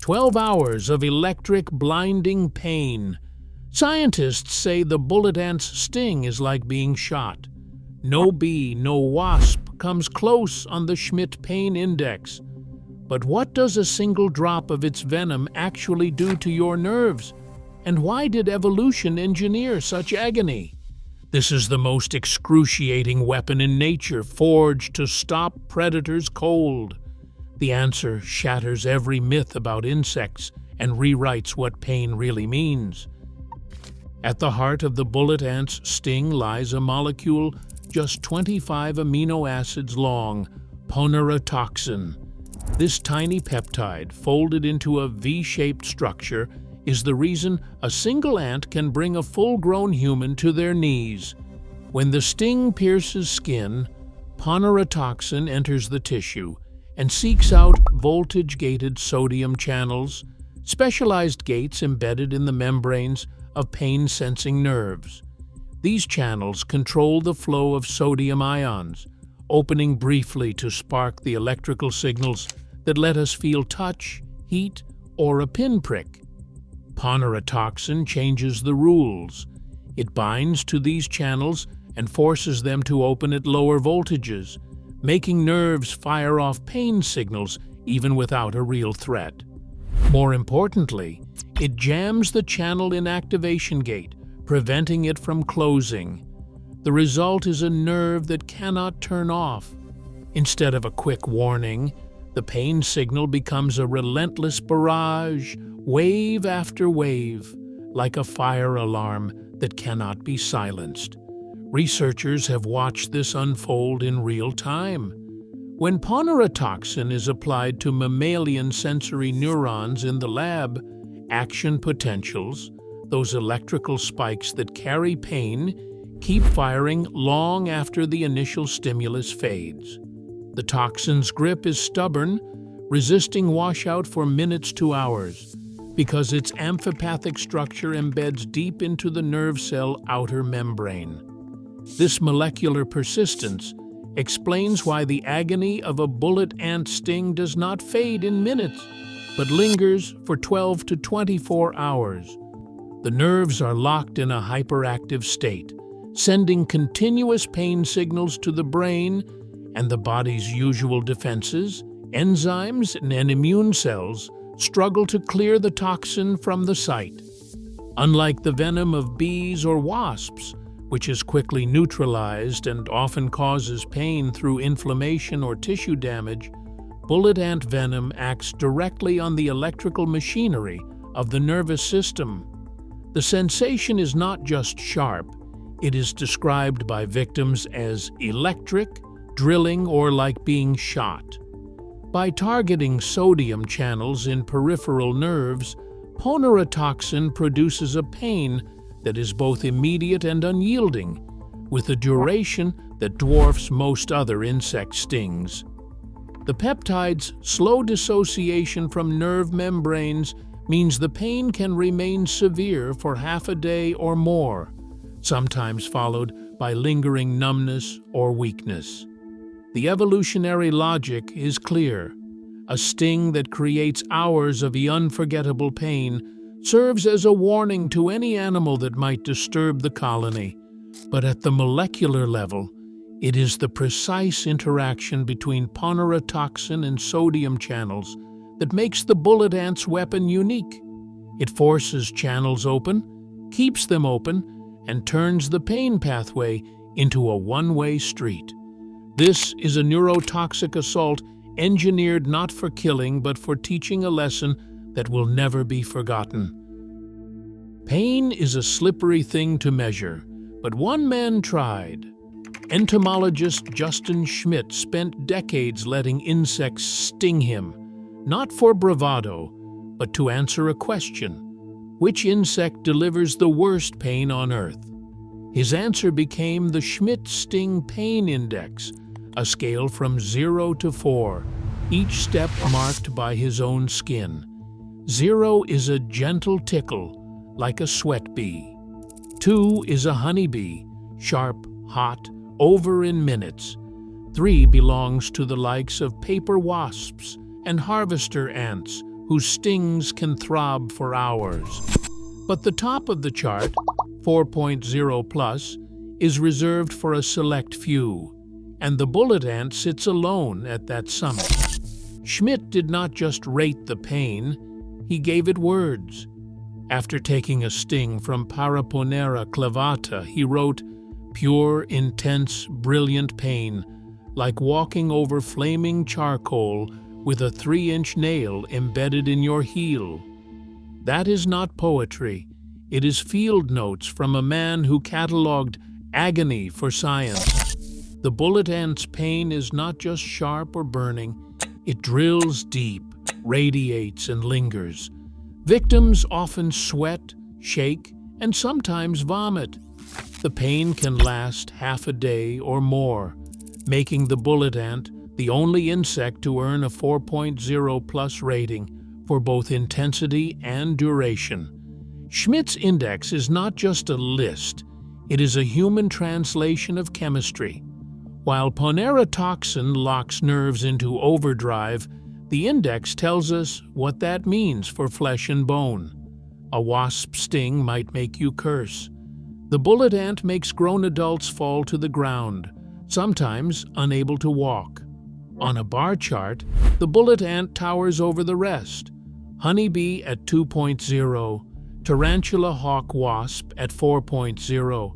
12 hours of electric, blinding pain. Scientists say the bullet ant's sting is like being shot. No bee, no wasp comes close on the Schmidt Pain Index. But what does a single drop of its venom actually do to your nerves? And why did evolution engineer such agony? This is the most excruciating weapon in nature, forged to stop predators cold. The answer shatters every myth about insects and rewrites what pain really means. At the heart of the bullet ant's sting lies a molecule just 25 amino acids long, ponerotoxin. This tiny peptide, folded into a V-shaped structure, is the reason a single ant can bring a full-grown human to their knees. When the sting pierces skin, ponerotoxin enters the tissue and seeks out voltage-gated sodium channels, specialized gates embedded in the membranes of pain-sensing nerves. These channels control the flow of sodium ions, opening briefly to spark the electrical signals that let us feel touch, heat, or a pinprick. Ponerotoxin changes the rules. It binds to these channels and forces them to open at lower voltages, making nerves fire off pain signals even without a real threat. More importantly, it jams the channel inactivation gate, preventing it from closing. The result is a nerve that cannot turn off. Instead of a quick warning, the pain signal becomes a relentless barrage, wave after wave, like a fire alarm that cannot be silenced. Researchers have watched this unfold in real time. When ponerotoxin is applied to mammalian sensory neurons in the lab, action potentials, those electrical spikes that carry pain, keep firing long after the initial stimulus fades. The toxin's grip is stubborn, resisting washout for minutes to hours, because its amphipathic structure embeds deep into the nerve cell outer membrane. This molecular persistence explains why the agony of a bullet ant sting does not fade in minutes, but lingers for 12 to 24 hours. The nerves are locked in a hyperactive state, sending continuous pain signals to the brain, and the body's usual defenses, enzymes and immune cells, struggle to clear the toxin from the site. Unlike the venom of bees or wasps, which is quickly neutralized and often causes pain through inflammation or tissue damage, bullet ant venom acts directly on the electrical machinery of the nervous system. The sensation is not just sharp, it is described by victims as electric, drilling, or like being shot. By targeting sodium channels in peripheral nerves, ponerotoxin produces a pain that is both immediate and unyielding, with a duration that dwarfs most other insect stings. The peptide's slow dissociation from nerve membranes means the pain can remain severe for half a day or more, sometimes followed by lingering numbness or weakness. The evolutionary logic is clear. A sting that creates hours of the unforgettable pain serves as a warning to any animal that might disturb the colony. But at the molecular level, it is the precise interaction between ponerotoxin and sodium channels that makes the bullet ant's weapon unique. It forces channels open, keeps them open, and turns the pain pathway into a one-way street. This is a neurotoxic assault engineered not for killing but for teaching a lesson that will never be forgotten. Pain is a slippery thing to measure, but one man tried. Entomologist Justin Schmidt spent decades letting insects sting him, not for bravado, but to answer a question: which insect delivers the worst pain on Earth? His answer became the Schmidt Sting Pain Index, a scale from 0 to 4, each step marked by his own skin. 0 is a gentle tickle, like a sweat bee. 2 is a honeybee, sharp, hot, over in minutes. 3 belongs to the likes of paper wasps and harvester ants, whose stings can throb for hours. But the top of the chart, 4.0 plus, is reserved for a select few, and the bullet ant sits alone at that summit. Schmidt did not just rate the pain, he gave it words. After taking a sting from Paraponera clavata, he wrote, "Pure, intense, brilliant pain, like walking over flaming charcoal with a 3-inch nail embedded in your heel." That is not poetry. It is field notes from a man who catalogued agony for science. The bullet ant's pain is not just sharp or burning. It drills deep, radiates, and lingers. Victims often sweat, shake, and sometimes vomit. The pain can last half a day or more, making the bullet ant the only insect to earn a 4.0 plus rating for both intensity and duration. Schmidt's index is not just a list, it is a human translation of chemistry. While Ponera toxin locks nerves into overdrive, the index tells us what that means for flesh and bone. A wasp sting might make you curse. The bullet ant makes grown adults fall to the ground, sometimes unable to walk. On a bar chart, the bullet ant towers over the rest. Honeybee at 2.0, tarantula hawk wasp at 4.0,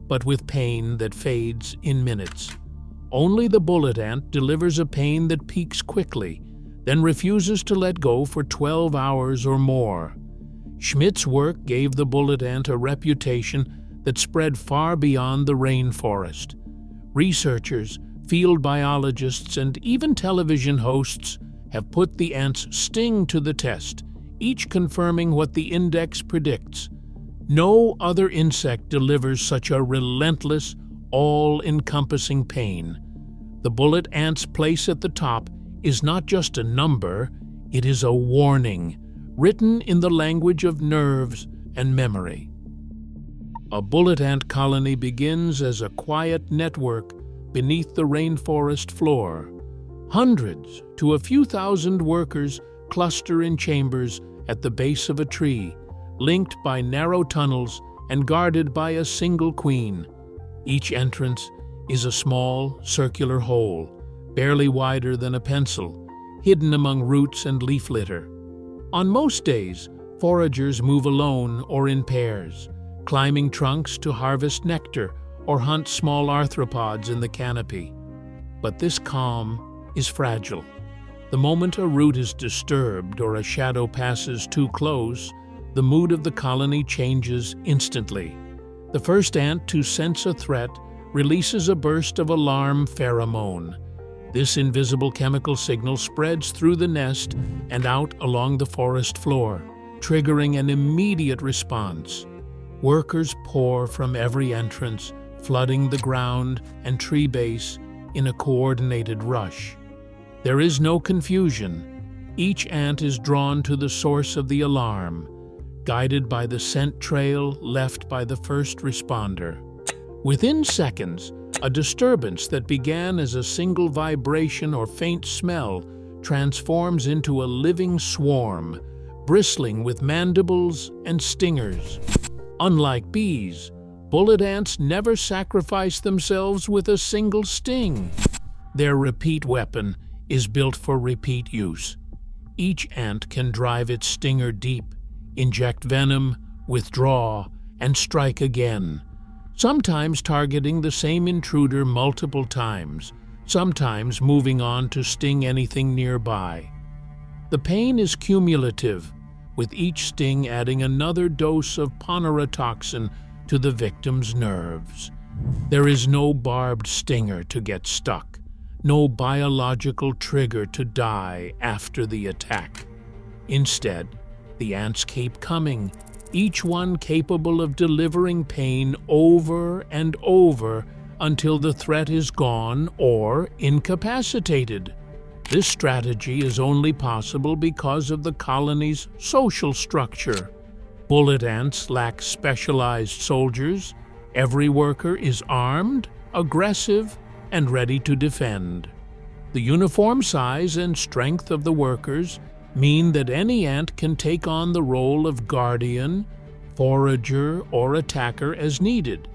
but with pain that fades in minutes. Only the bullet ant delivers a pain that peaks quickly, then refuses to let go for 12 hours or more. Schmidt's work gave the bullet ant a reputation that spread far beyond the rainforest. Researchers, field biologists, and even television hosts have put the ant's sting to the test, each confirming what the index predicts. No other insect delivers such a relentless, all-encompassing pain. The bullet ant's place at the top is not just a number, it is a warning, written in the language of nerves and memory. A bullet ant colony begins as a quiet network beneath the rainforest floor. Hundreds to a few thousand workers cluster in chambers at the base of a tree, linked by narrow tunnels and guarded by a single queen. Each entrance is a small, circular hole, barely wider than a pencil, hidden among roots and leaf litter. On most days, foragers move alone or in pairs, climbing trunks to harvest nectar or hunt small arthropods in the canopy. But this calm is fragile. The moment a root is disturbed or a shadow passes too close, the mood of the colony changes instantly. The first ant to sense a threat releases a burst of alarm pheromone. This invisible chemical signal spreads through the nest and out along the forest floor, triggering an immediate response. Workers pour from every entrance, flooding the ground and tree base in a coordinated rush. There is no confusion. Each ant is drawn to the source of the alarm, guided by the scent trail left by the first responder. Within seconds, a disturbance that began as a single vibration or faint smell transforms into a living swarm, bristling with mandibles and stingers. Unlike bees, bullet ants never sacrifice themselves with a single sting. Their repeat weapon is built for repeat use. Each ant can drive its stinger deep, inject venom, withdraw, and strike again, sometimes targeting the same intruder multiple times, sometimes moving on to sting anything nearby. The pain is cumulative, with each sting adding another dose of Ponera toxin to the victim's nerves. There is no barbed stinger to get stuck, no biological trigger to die after the attack. Instead, the ants keep coming, each one capable of delivering pain over and over until the threat is gone or incapacitated. This strategy is only possible because of the colony's social structure. Bullet ants lack specialized soldiers. Every worker is armed, aggressive, and ready to defend. The uniform size and strength of the workers mean that any ant can take on the role of guardian, forager, or attacker as needed.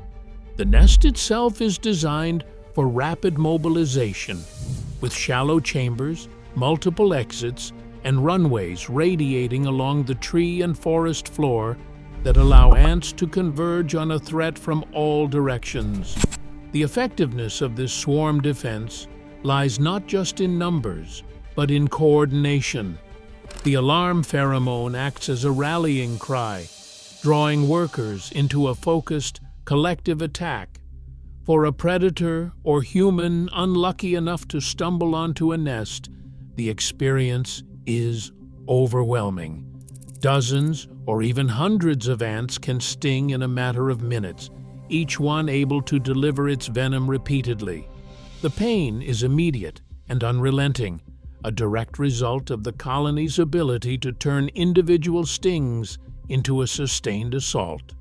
The nest itself is designed for rapid mobilization, with shallow chambers, multiple exits, and runways radiating along the tree and forest floor that allow ants to converge on a threat from all directions. The effectiveness of this swarm defense lies not just in numbers, but in coordination. The alarm pheromone acts as a rallying cry, drawing workers into a focused, collective attack. For a predator or human unlucky enough to stumble onto a nest, the experience is overwhelming. Dozens or even hundreds of ants can sting in a matter of minutes, each one able to deliver its venom repeatedly. The pain is immediate and unrelenting, a direct result of the colony's ability to turn individual stings into a sustained assault.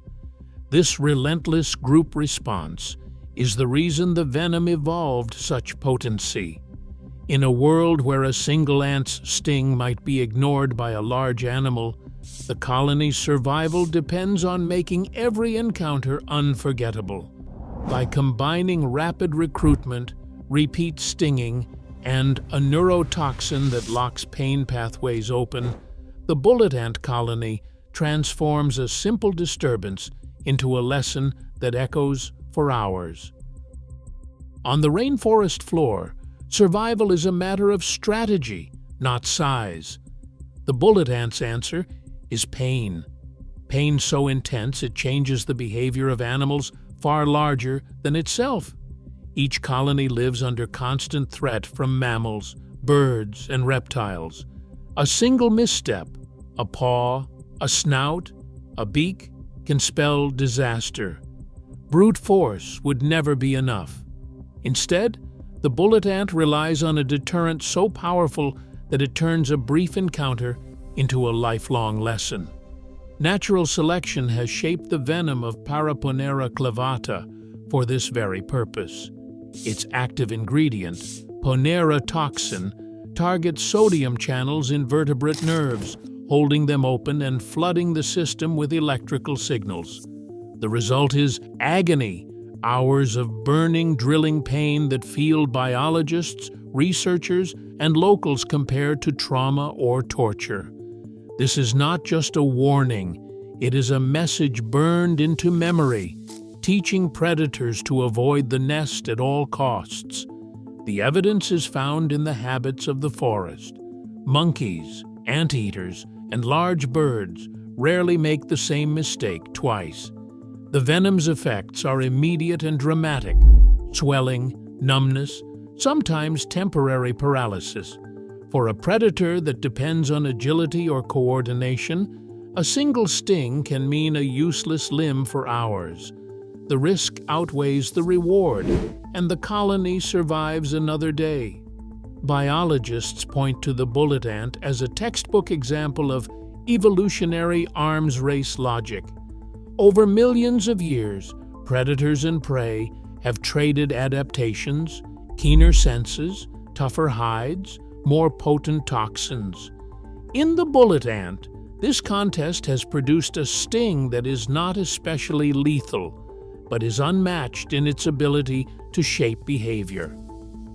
This relentless group response is the reason the venom evolved such potency. In a world where a single ant's sting might be ignored by a large animal, the colony's survival depends on making every encounter unforgettable. By combining rapid recruitment, repeat stinging, and a neurotoxin that locks pain pathways open, the bullet ant colony transforms a simple disturbance into a lesson that echoes for hours. On the rainforest floor, survival is a matter of strategy, not size. The bullet ant's answer is pain. Pain so intense it changes the behavior of animals far larger than itself. Each colony lives under constant threat from mammals, birds, and reptiles. A single misstep, a paw, a snout, a beak, can spell disaster. Brute force would never be enough. Instead, the bullet ant relies on a deterrent so powerful that it turns a brief encounter into a lifelong lesson. Natural selection has shaped the venom of Paraponera clavata for this very purpose. Its active ingredient, Ponera toxin, targets sodium channels in vertebrate nerves, holding them open and flooding the system with electrical signals. The result is agony, hours of burning, drilling pain that field biologists, researchers, and locals compare to trauma or torture. This is not just a warning, it is a message burned into memory, teaching predators to avoid the nest at all costs. The evidence is found in the habits of the forest. Monkeys, anteaters, and large birds rarely make the same mistake twice. The venom's effects are immediate and dramatic: swelling, numbness, sometimes temporary paralysis. For a predator that depends on agility or coordination, a single sting can mean a useless limb for hours. The risk outweighs the reward, and the colony survives another day. Biologists point to the bullet ant as a textbook example of evolutionary arms race logic. Over millions of years, predators and prey have traded adaptations, keener senses, tougher hides, more potent toxins. In the bullet ant, this contest has produced a sting that is not especially lethal, but is unmatched in its ability to shape behavior.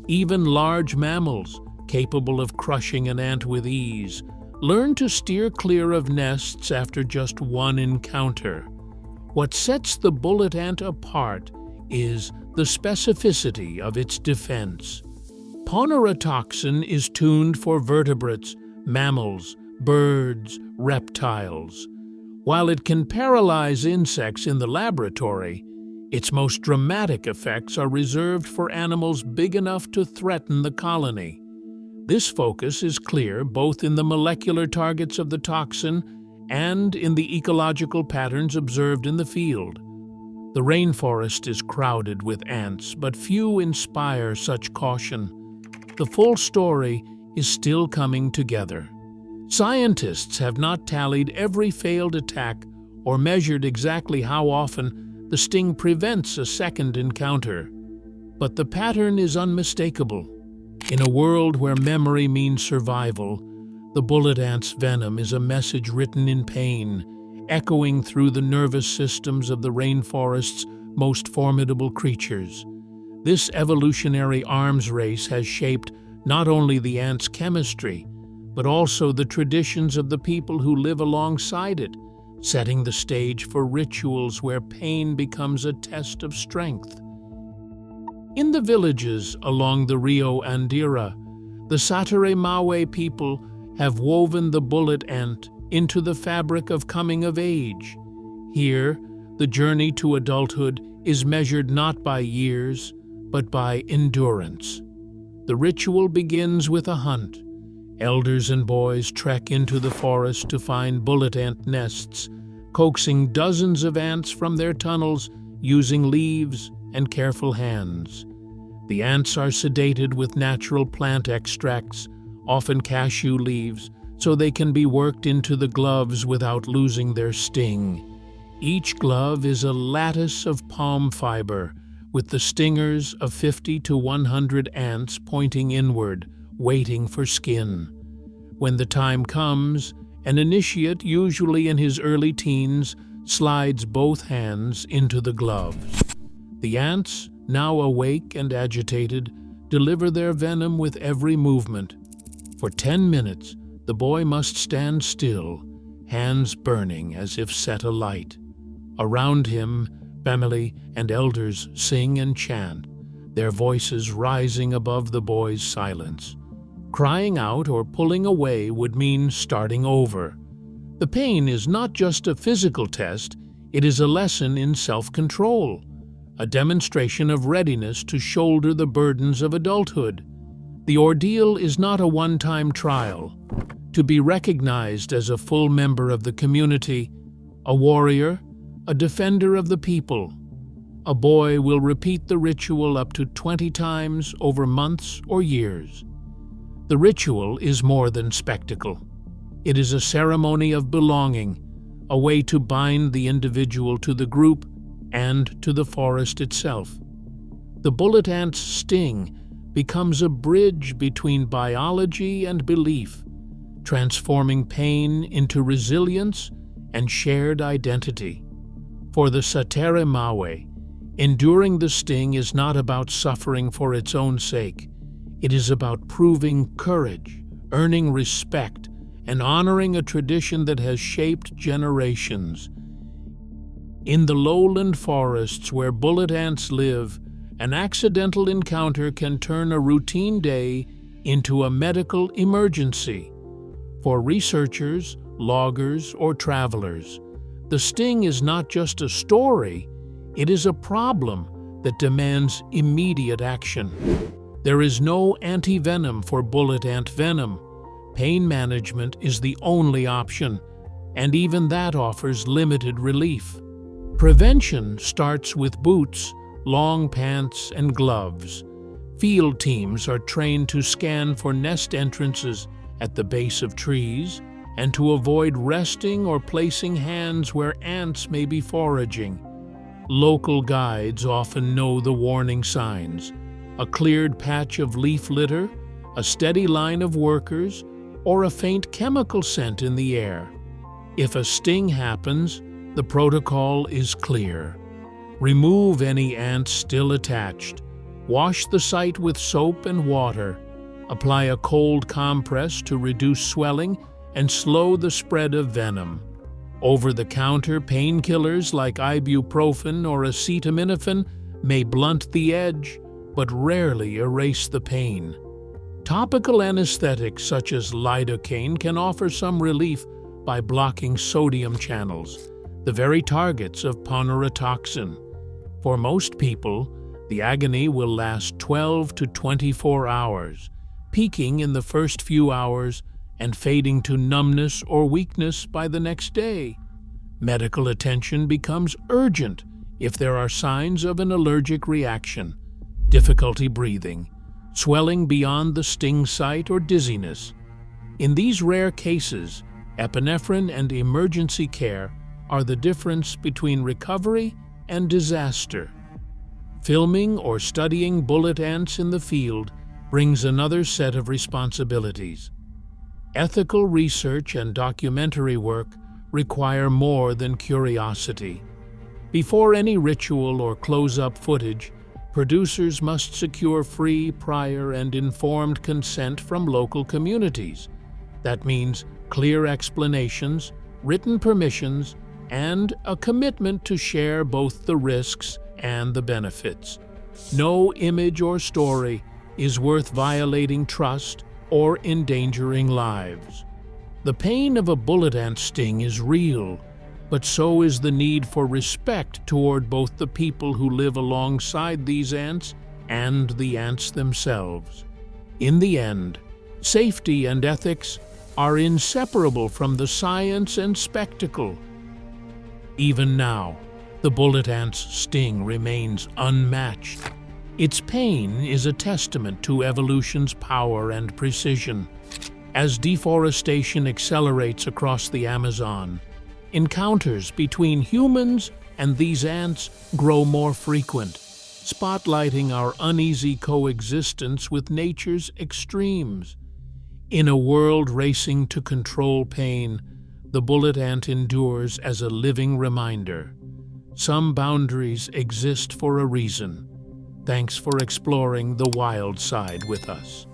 Even large mammals, capable of crushing an ant with ease, learn to steer clear of nests after just one encounter. What sets the bullet ant apart is the specificity of its defense. Ponera toxin is tuned for vertebrates, mammals, birds, reptiles. While it can paralyze insects in the laboratory, its most dramatic effects are reserved for animals big enough to threaten the colony. This focus is clear both in the molecular targets of the toxin and in the ecological patterns observed in the field. The rainforest is crowded with ants, but few inspire such caution. The full story is still coming together. Scientists have not tallied every failed attack or measured exactly how often the sting prevents a second encounter. But the pattern is unmistakable. In a world where memory means survival, The bullet ant's venom is a message written in pain, echoing through the nervous systems of the rainforest's most formidable creatures. This evolutionary arms race has shaped not only the ant's chemistry, but also the traditions of the people who live alongside it, setting the stage for rituals where pain becomes a test of strength. In the villages along the Rio Andira, the Sateremawe people have woven the bullet ant into the fabric of coming of age. Here, the journey to adulthood is measured not by years, but by endurance. The ritual begins with a hunt. Elders and boys trek into the forest to find bullet ant nests, coaxing dozens of ants from their tunnels using leaves and careful hands. The ants are sedated with natural plant extracts, often cashew leaves, so they can be worked into the gloves without losing their sting. Each glove is a lattice of palm fiber, with the stingers of 50 to 100 ants pointing inward, waiting for skin. When the time comes, an initiate, usually in his early teens, slides both hands into the gloves. The ants, now awake and agitated, deliver their venom with every movement. For 10 minutes, the boy must stand still, hands burning as if set alight. Around him, family and elders sing and chant, their voices rising above the boy's silence. Crying out or pulling away would mean starting over. The pain is not just a physical test, it is a lesson in self-control, a demonstration of readiness to shoulder the burdens of adulthood. The ordeal is not a one-time trial. To be recognized as a full member of the community, a warrior, a defender of the people, a boy will repeat the ritual up to 20 times over months or years. The ritual is more than spectacle. It is a ceremony of belonging, a way to bind the individual to the group and to the forest itself. The bullet ant's sting becomes a bridge between biology and belief, transforming pain into resilience and shared identity. For the Sateremawe, enduring the sting is not about suffering for its own sake. It is about proving courage, earning respect, and honoring a tradition that has shaped generations. In the lowland forests where bullet ants live, an accidental encounter can turn a routine day into a medical emergency. For researchers, loggers, or travelers, the sting is not just a story, it is a problem that demands immediate action. There is no anti-venom for bullet ant venom. Pain management is the only option, and even that offers limited relief. Prevention starts with boots, long pants, and gloves. Field teams are trained to scan for nest entrances at the base of trees and to avoid resting or placing hands where ants may be foraging. Local guides often know the warning signs: a cleared patch of leaf litter, a steady line of workers, or a faint chemical scent in the air. If a sting happens, the protocol is clear. Remove any ants still attached. Wash the site with soap and water. Apply a cold compress to reduce swelling and slow the spread of venom. Over-the-counter painkillers like ibuprofen or acetaminophen may blunt the edge, but rarely erase the pain. Topical anesthetics such as lidocaine can offer some relief by blocking sodium channels, the very targets of ponerotoxin. For most people, the agony will last 12 to 24 hours, peaking in the first few hours and fading to numbness or weakness by the next day. Medical attention becomes urgent if there are signs of an allergic reaction, difficulty breathing, swelling beyond the sting site, or dizziness. In these rare cases, epinephrine and emergency care are the difference between recovery and disaster. Filming or studying bullet ants in the field brings another set of responsibilities. Ethical research and documentary work require more than curiosity. Before any ritual or close-up footage, producers must secure free, prior, and informed consent from local communities. That means clear explanations, written permissions, and a commitment to share both the risks and the benefits. No image or story is worth violating trust or endangering lives. The pain of a bullet ant sting is real, but so is the need for respect toward both the people who live alongside these ants and the ants themselves. In the end, safety and ethics are inseparable from the science and spectacle. Even now, the bullet ant's sting remains unmatched. Its pain is a testament to evolution's power and precision. As deforestation accelerates across the Amazon, encounters between humans and these ants grow more frequent, spotlighting our uneasy coexistence with nature's extremes. In a world racing to control pain, the bullet ant endures as a living reminder. Some boundaries exist for a reason. Thanks for exploring the wild side with us.